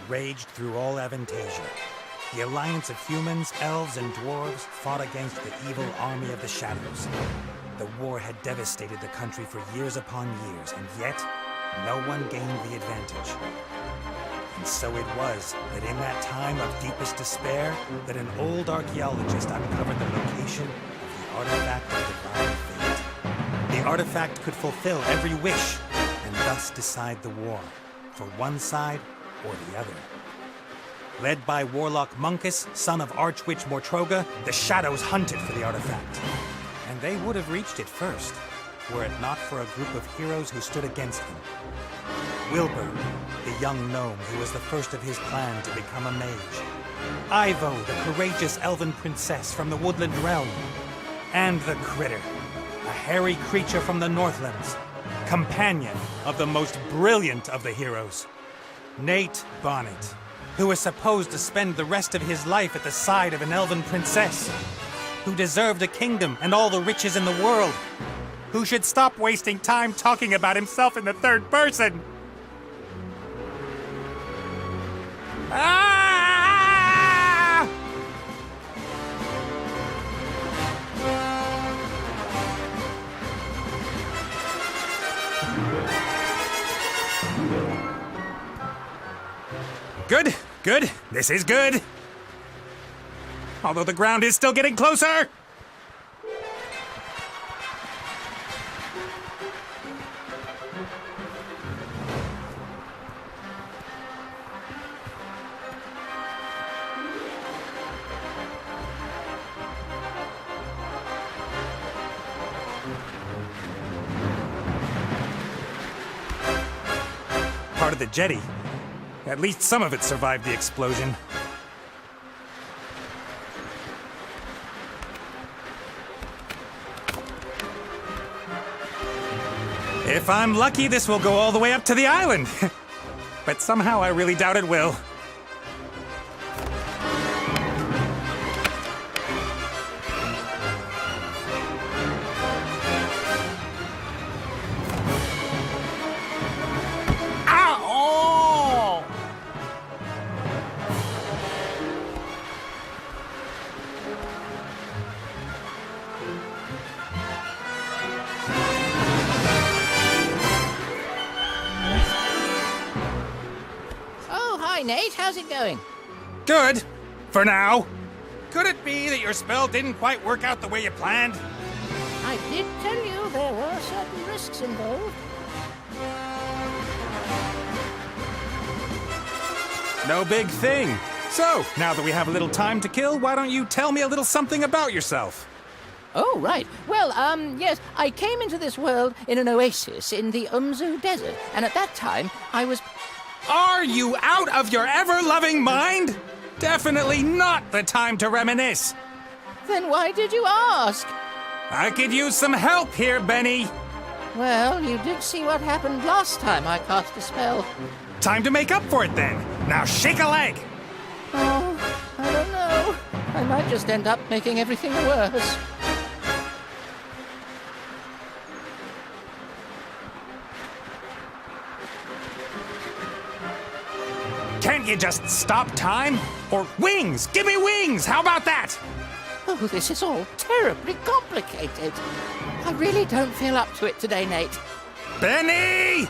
raged through all Avantasia. The alliance of humans, elves, and dwarves fought against the evil army of the Shadows. The war had devastated the country for years upon years, and yet, no one gained the advantage. And so it was that in that time of deepest despair, that an old archaeologist uncovered the location of the artifact of divine fate. The artifact could fulfill every wish, and thus decide the war, for one side or the other. Led by Warlock Munkus, son of Archwitch Mortroga, the Shadows hunted for the artifact. And they would have reached it first, were it not for a group of heroes who stood against them. Wilbur, the young gnome who was the first of his clan to become a mage. Ivo, the courageous elven princess from the Woodland Realm. And the Critter, a hairy creature from the Northlands, companion of the most brilliant of the heroes, Nate Bonnet, who was supposed to spend the rest of his life at the side of an elven princess, who deserved a kingdom and all the riches in the world, who should stop wasting time talking about himself in the third person. Ah! Good, good. This is good. Although the ground is still getting closer. Part of the jetty. At least some of it survived the explosion. If I'm lucky, this will go all the way up to the island. But somehow I really doubt it will. Hi, Nate. How's it going? Good. For now. Could it be that your spell didn't quite work out the way you planned? I did tell you there were certain risks involved. No big thing. So, now that we have a little time to kill, why don't you tell me a little something about yourself? Oh, right. Well, yes, I came into this world in an oasis in the Umzu Desert, and at that time, I was... Are you out of your ever-loving mind? Definitely not the time to reminisce. Then why did you ask? I could use some help here, Benny. Well, you did see what happened last time I cast a spell. Time to make up for it, then. Now shake a leg. Oh, I don't know. I might just end up making everything worse. Can't you just stop time? Or wings! Give me wings! How about that? Oh, this is all terribly complicated. I really don't feel up to it today, Nate. Benny!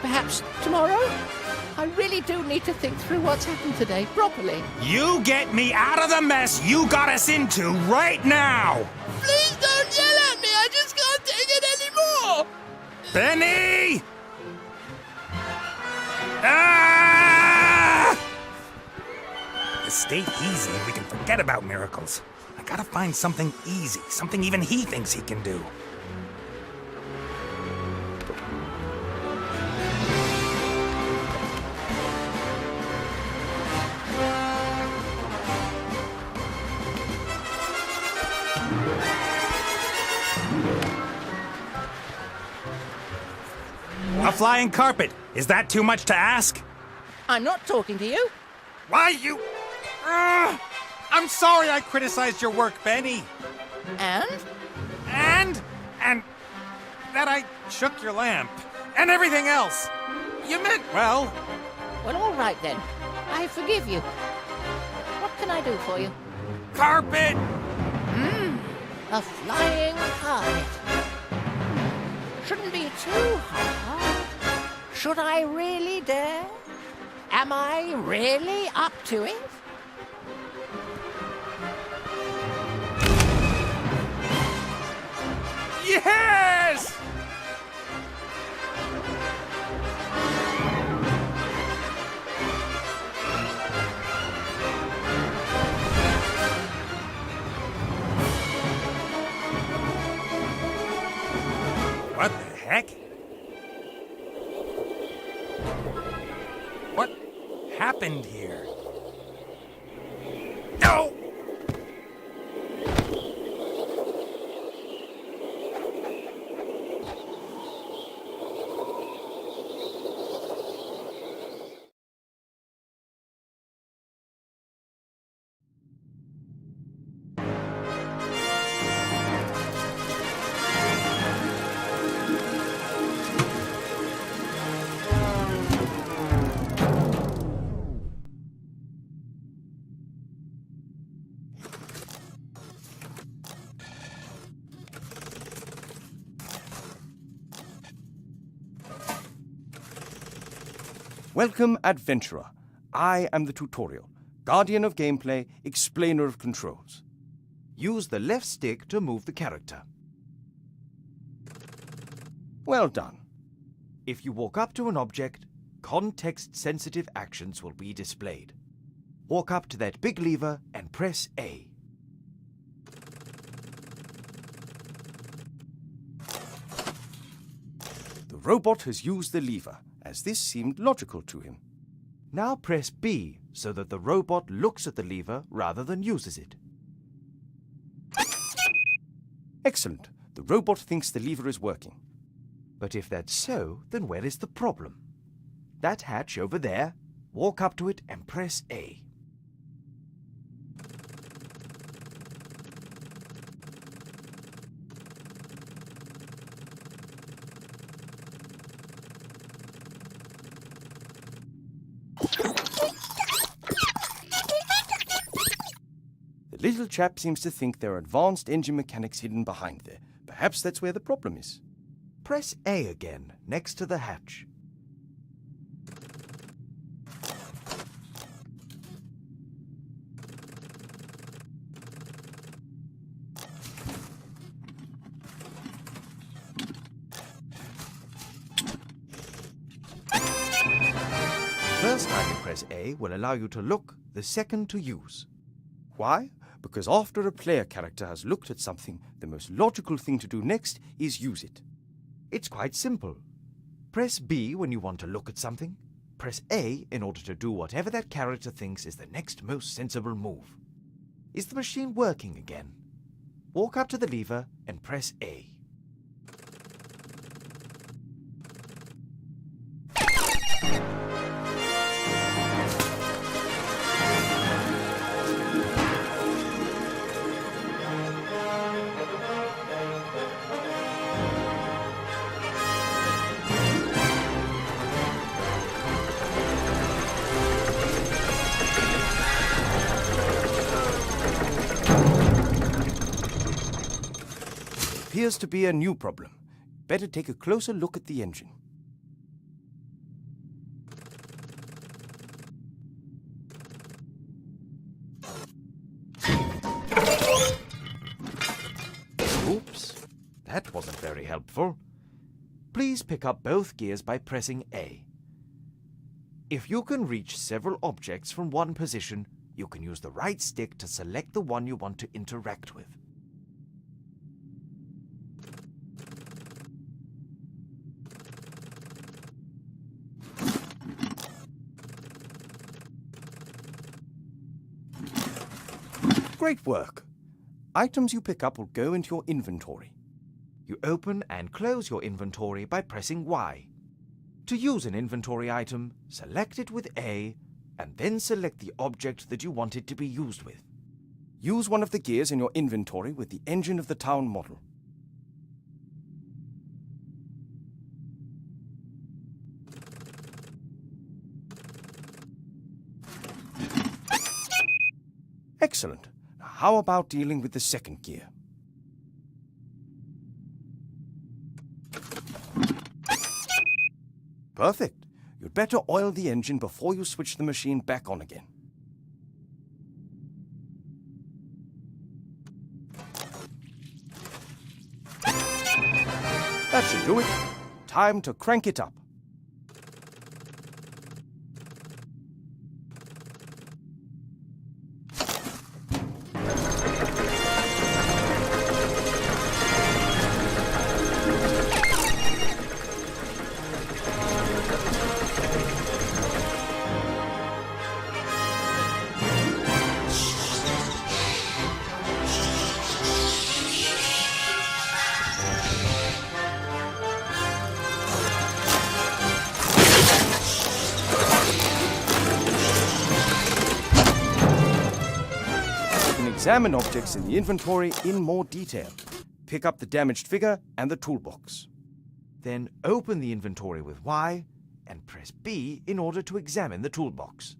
Perhaps tomorrow? I really do need to think through what's happened today properly. You get me out of the mess you got us into right now! Please don't yell at me! I just can't take it anymore! Benny! Ah! Stay easy and we can forget about miracles. I gotta find something easy, something even he thinks he can do. A flying carpet. Is that too much to ask? I'm not talking to you. Why, you... I'm sorry I criticized your work, Benny. And? And that I shook your lamp. And everything else. You meant well. Well, all right then. I forgive you. What can I do for you? Carpet! A flying carpet. Shouldn't be too hard. Should I really dare? Am I really up to it? Yes! What the heck? What happened here? No! Welcome, Adventurer. I am the tutorial, guardian of gameplay, explainer of controls. Use the left stick to move the character. Well done. If you walk up to an object, context-sensitive actions will be displayed. Walk up to that big lever and press A. The robot has used the lever, as this seemed logical to him. Now press B so that the robot looks at the lever rather than uses it. Excellent. The robot thinks the lever is working. But if that's so, then where is the problem? That hatch over there, walk up to it and press A. The little chap seems to think there are advanced engine mechanics hidden behind there. Perhaps that's where the problem is. Press A again, next to the hatch. First time you press A will allow you to look, the second to use. Why? Because after a player character has looked at something, the most logical thing to do next is use it. It's quite simple. Press B when you want to look at something. Press A in order to do whatever that character thinks is the next most sensible move. Is the machine working again? Walk up to the lever and press A. Appears to be a new problem. Better take a closer look at the engine. Oops, that wasn't very helpful. Please pick up both gears by pressing A. If you can reach several objects from one position, you can use the right stick to select the one you want to interact with. Great work. Items you pick up will go into your inventory. You open and close your inventory by pressing Y. To use an inventory item, select it with A, and then select the object that you want it to be used with. Use one of the gears in your inventory with the engine of the town model. Excellent. Now, how about dealing with the second gear? Perfect. You'd better oil the engine before you switch the machine back on again. That should do it. Time to crank it up. Examine objects in the inventory in more detail. Pick up the damaged figure and the toolbox. Then open the inventory with Y and press B in order to examine the toolbox.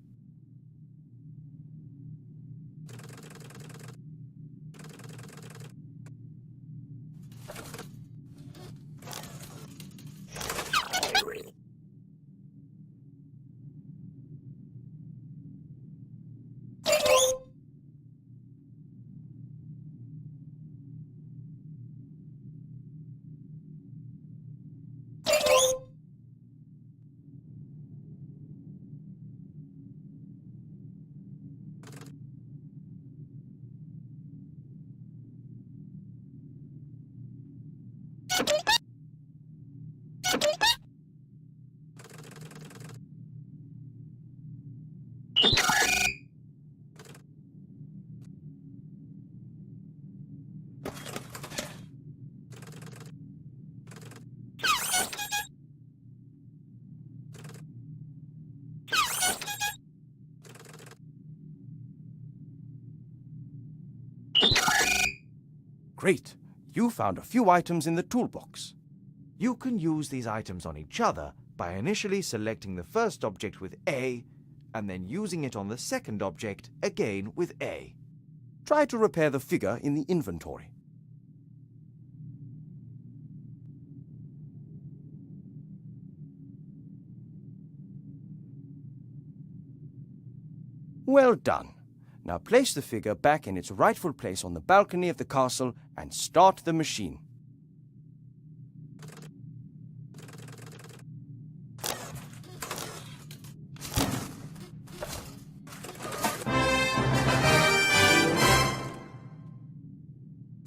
Great. You found a few items in the toolbox. You can use these items on each other by initially selecting the first object with A and then using it on the second object again with A. Try to repair the figure in the inventory. Well done. Now place the figure back in its rightful place on the balcony of the castle and start the machine.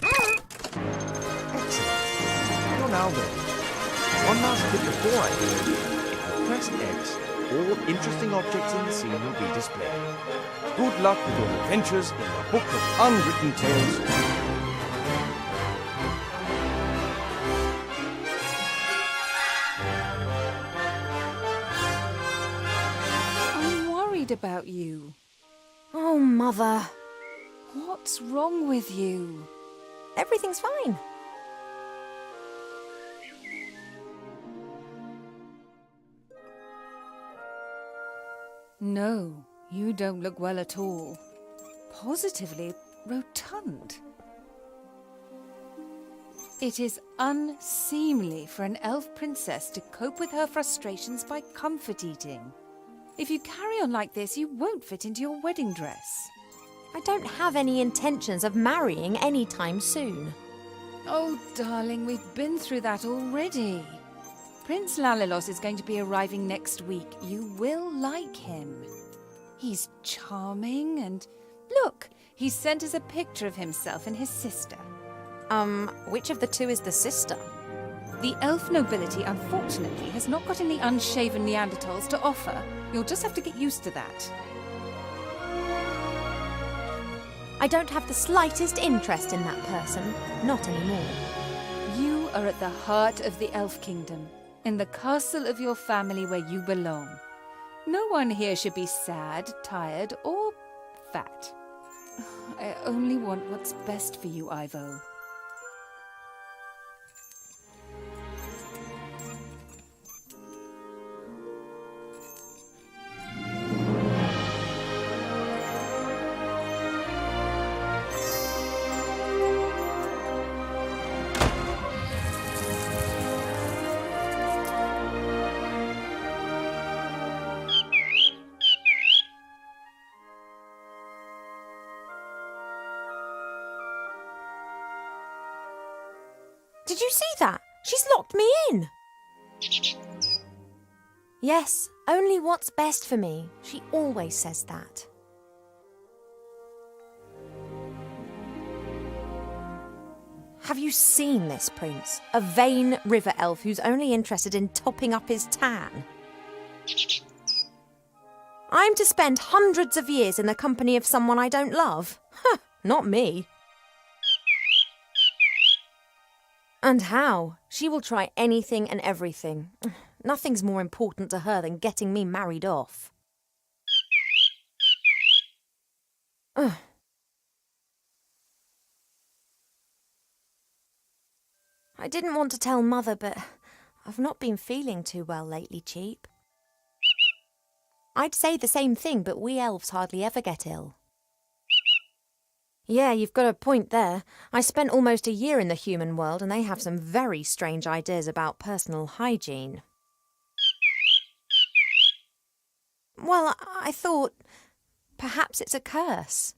You're now ready. One last bit before I do it. If you press X, all interesting objects in the scene will be displayed. Good luck with your adventures in the Book of Unwritten Tales 2. I'm worried about you. Oh, Mother. What's wrong with you? Everything's fine. No, you don't look well at all. Positively rotund. It is unseemly for an elf princess to cope with her frustrations by comfort eating. If you carry on like this, you won't fit into your wedding dress. I don't have any intentions of marrying anytime soon. Oh, darling, we've been through that already. Prince Lalilos is going to be arriving next week. You will like him. He's charming and... Look, he sent us a picture of himself and his sister. Which of the two is the sister? The elf nobility, unfortunately, has not got any unshaven Neanderthals to offer. You'll just have to get used to that. I don't have the slightest interest in that person. Not anymore. You are at the heart of the elf kingdom, in the castle of your family where you belong. No one here should be sad, tired, or fat. I only want what's best for you, Ivo. Did you see that? She's locked me in. Yes, only what's best for me. She always says that. Have you seen this prince? A vain river elf who's only interested in topping up his tan. I'm to spend hundreds of years in the company of someone I don't love? Huh, not me. And how? She will try anything and everything. Nothing's more important to her than getting me married off. Ugh. I didn't want to tell Mother, but I've not been feeling too well lately, Cheap. I'd say the same thing, but we elves hardly ever get ill. Yeah, you've got a point there. I spent almost a year in the human world and they have some very strange ideas about personal hygiene. Well, I thought perhaps it's a curse.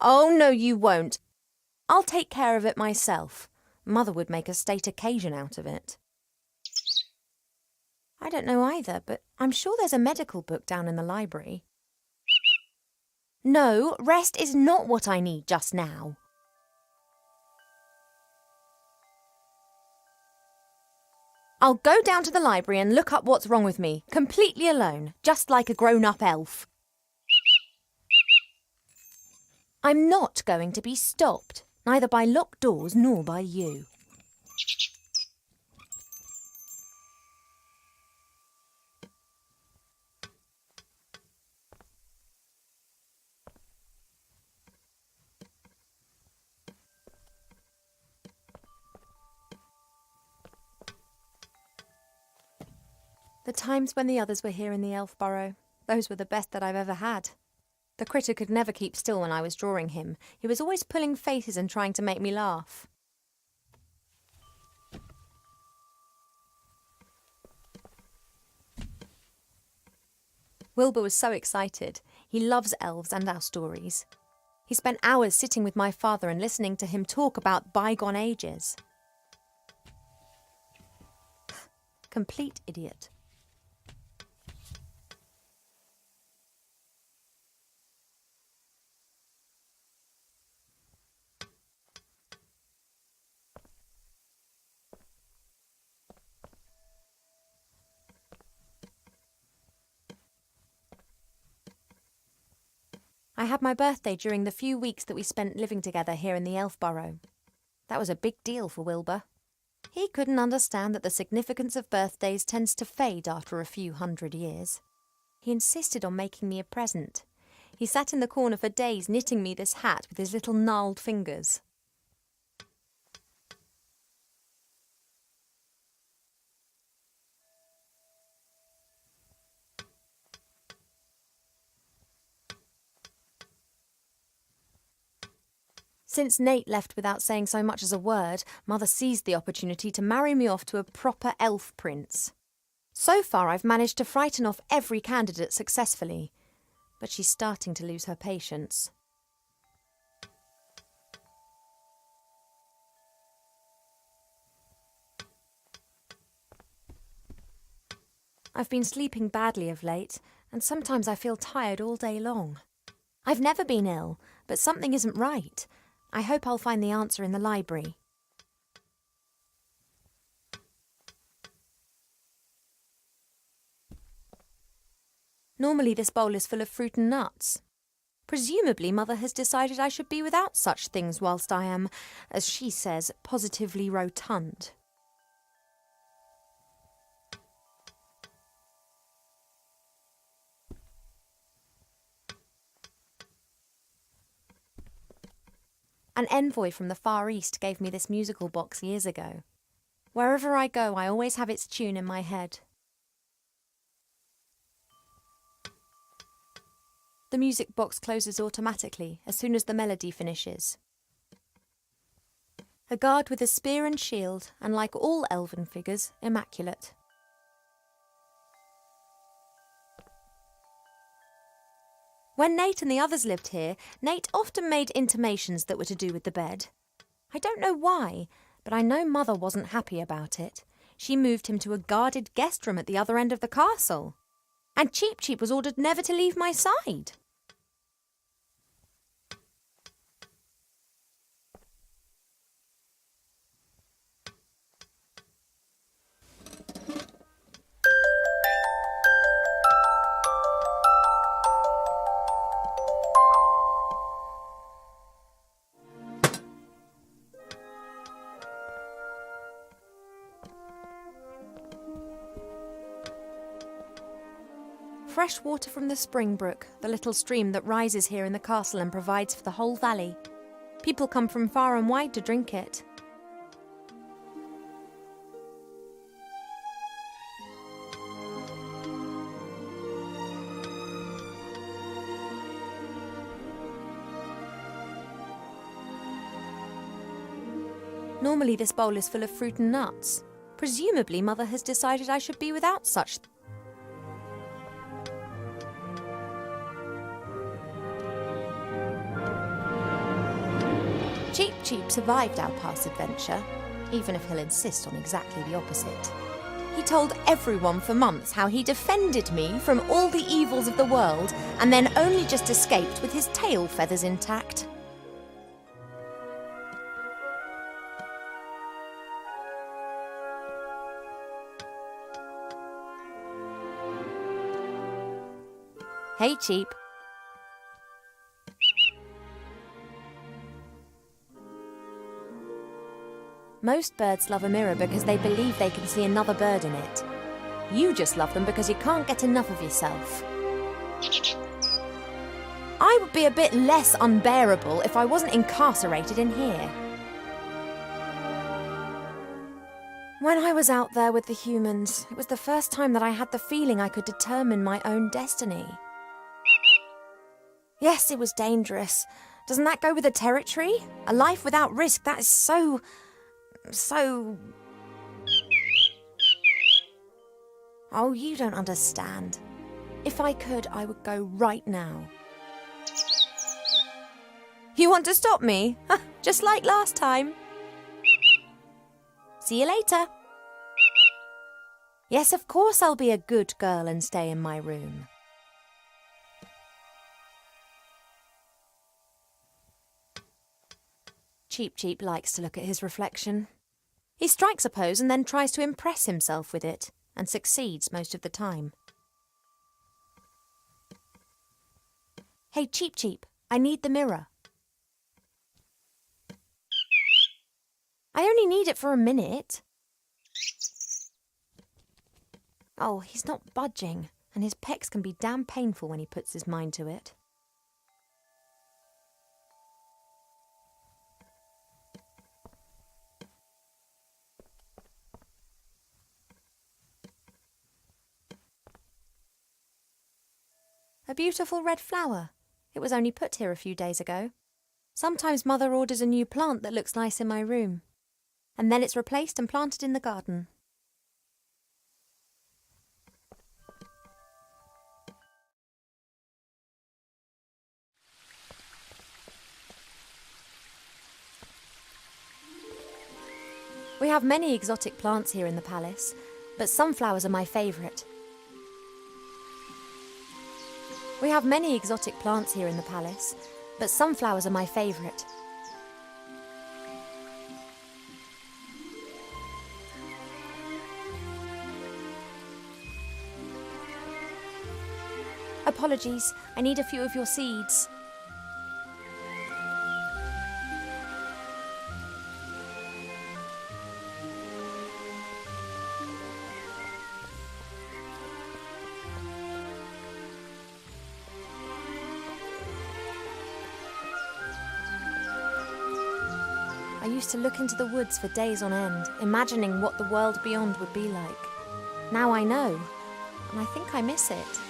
Oh, no, you won't. I'll take care of it myself. Mother would make a state occasion out of it. I don't know either, but I'm sure there's a medical book down in the library. No, rest is not what I need just now. I'll go down to the library and look up what's wrong with me, completely alone, just like a grown-up elf. I'm not going to be stopped, neither by locked doors nor by you. The times when the others were here in the elf burrow, those were the best that I've ever had. The critter could never keep still when I was drawing him. He was always pulling faces and trying to make me laugh. Wilbur was so excited. He loves elves and our stories. He spent hours sitting with my father and listening to him talk about bygone ages. Complete idiot. I had my birthday during the few weeks that we spent living together here in the elf burrow. That was a big deal for Wilbur. He couldn't understand that the significance of birthdays tends to fade after a few hundred years. He insisted on making me a present. He sat in the corner for days knitting me this hat with his little gnarled fingers. Since Nate left without saying so much as a word, Mother seized the opportunity to marry me off to a proper elf prince. So far I've managed to frighten off every candidate successfully, but she's starting to lose her patience. I've been sleeping badly of late, and sometimes I feel tired all day long. I've never been ill, but something isn't right. I hope I'll find the answer in the library. Normally this bowl is full of fruit and nuts. Presumably Mother has decided I should be without such things whilst I am, as she says, positively rotund. An envoy from the Far East gave me this musical box years ago. Wherever I go, I always have its tune in my head. The music box closes automatically as soon as the melody finishes. A guard with a spear and shield, and like all elven figures, immaculate. When Nate and the others lived here, Nate often made intimations that were to do with the bed. I don't know why, but I know Mother wasn't happy about it. She moved him to a guarded guest room at the other end of the castle. And Cheep Cheep was ordered never to leave my side. Fresh water from the spring brook, the little stream that rises here in the castle and provides for the whole valley. People come from far and wide to drink it. Normally this bowl is full of fruit and nuts. Presumably Mother has decided I should be without such. Cheep Cheep survived our past adventure, even if he'll insist on exactly the opposite. He told everyone for months how he defended me from all the evils of the world and then only just escaped with his tail feathers intact. Hey, Cheep. Most birds love a mirror because they believe they can see another bird in it. You just love them because you can't get enough of yourself. I would be a bit less unbearable if I wasn't incarcerated in here. When I was out there with the humans, it was the first time that I had the feeling I could determine my own destiny. Yes, it was dangerous. Doesn't that go with the territory? A life without risk, that is so... Oh, you don't understand. If I could, I would go right now. You want to stop me? Just like last time. See you later. Yes, of course I'll be a good girl and stay in my room. Cheep Cheep likes to look at his reflection. He strikes a pose and then tries to impress himself with it, and succeeds most of the time. Hey, Cheep Cheep, I need the mirror. I only need it for a minute. Oh, he's not budging, and his pecs can be damn painful when he puts his mind to it. A beautiful red flower. It was only put here a few days ago. Sometimes Mother orders a new plant that looks nice in my room. And then it's replaced and planted in the garden. We have many exotic plants here in the palace, but sunflowers are my favourite. We have many exotic plants here in the palace, but sunflowers are my favourite. Apologies, I need a few of your seeds. I used to look into the woods for days on end, imagining what the world beyond would be like. Now I know, and I think I miss it.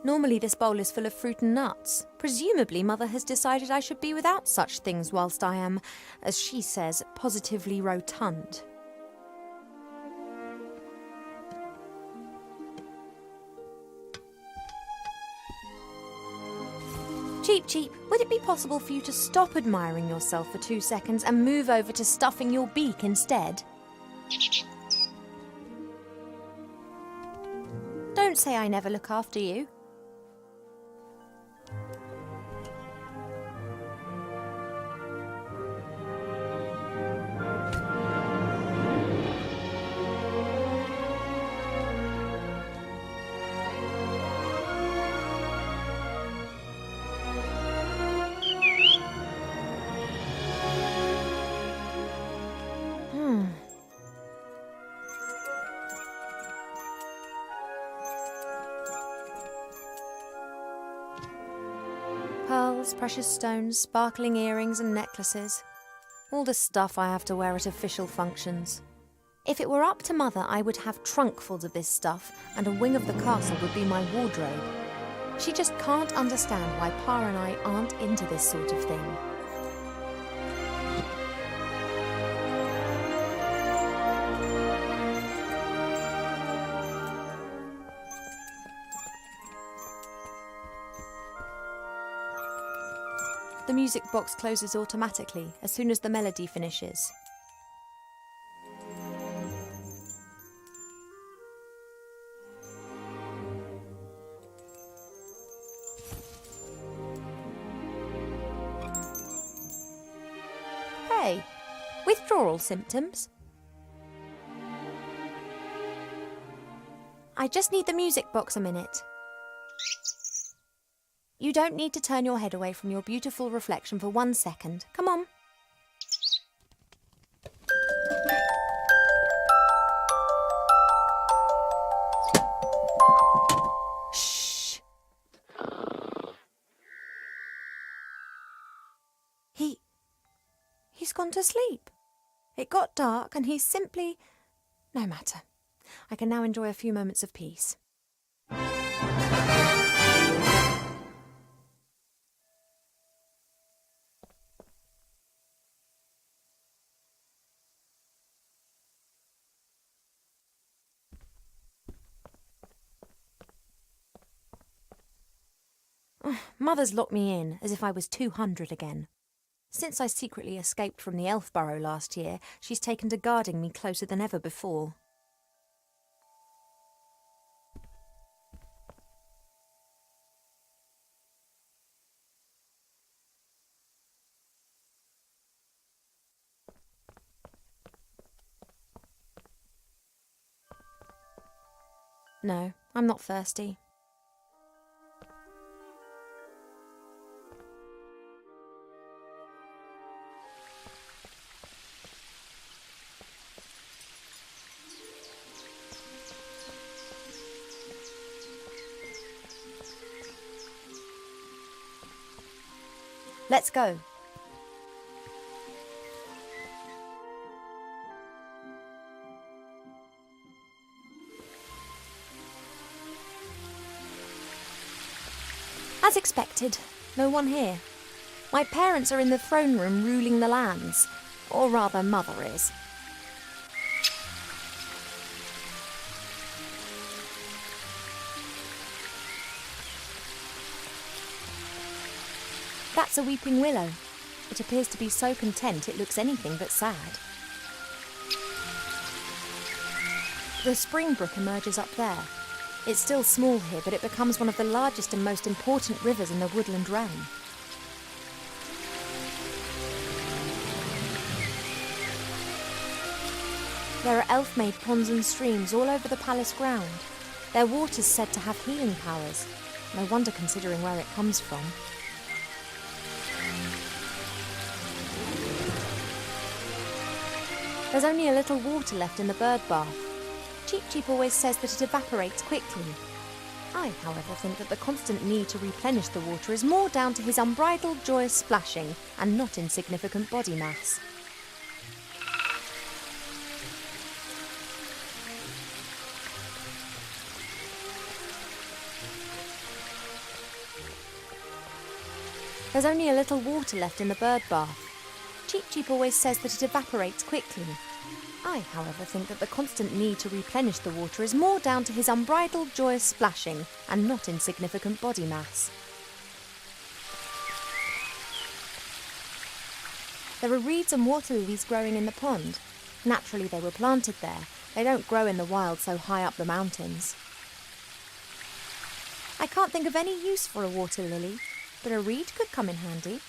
Normally this bowl is full of fruit and nuts. Presumably Mother has decided I should be without such things whilst I am, as she says, positively rotund. Cheep Cheep, would it be possible for you to stop admiring yourself for 2 seconds and move over to stuffing your beak instead? Don't say I never look after you. Pearls, precious stones, sparkling earrings and necklaces. All the stuff I have to wear at official functions. If it were up to Mother, I would have trunkfuls of this stuff, and a wing of the castle would be my wardrobe. She just can't understand why Pa and I aren't into this sort of thing. The music box closes automatically as soon as the melody finishes. Hey, withdrawal symptoms? I just need the music box a minute. You don't need to turn your head away from your beautiful reflection for 1 second. Come on. Shh. He's gone to sleep. It got dark and he's simply... No matter. I can now enjoy a few moments of peace. Mother's locked me in, as if I was 200 again. Since I secretly escaped from the Elf Burrow last year, she's taken to guarding me closer than ever before. No, I'm not thirsty. Let's go. As expected, no one here. My parents are in the throne room ruling the lands, or rather Mother is. That's a weeping willow. It appears to be so content it looks anything but sad. The spring brook emerges up there. It's still small here, but it becomes one of the largest and most important rivers in the woodland realm. There are elf-made ponds and streams all over the palace ground. Their water's said to have healing powers. No wonder considering where it comes from. There's only a little water left in the bird bath. Cheep Cheep always says that it evaporates quickly. I, however, think that the constant need to replenish the water is more down to his unbridled joyous splashing and not insignificant body mass. There's only a little water left in the bird bath. Cheep Cheep always says that it evaporates quickly. I, however, think that the constant need to replenish the water is more down to his unbridled joyous splashing and not insignificant body mass. There are reeds and water lilies growing in the pond. Naturally, they were planted there. They don't grow in the wild so high up the mountains. I can't think of any use for a water lily, but a reed could come in handy.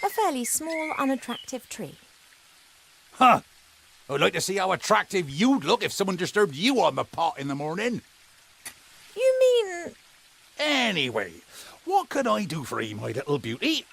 A fairly small, unattractive tree. Huh. I'd like to see how attractive you'd look if someone disturbed you on the pot in the morning. You mean... Anyway, what can I do for 'ee, my little beauty?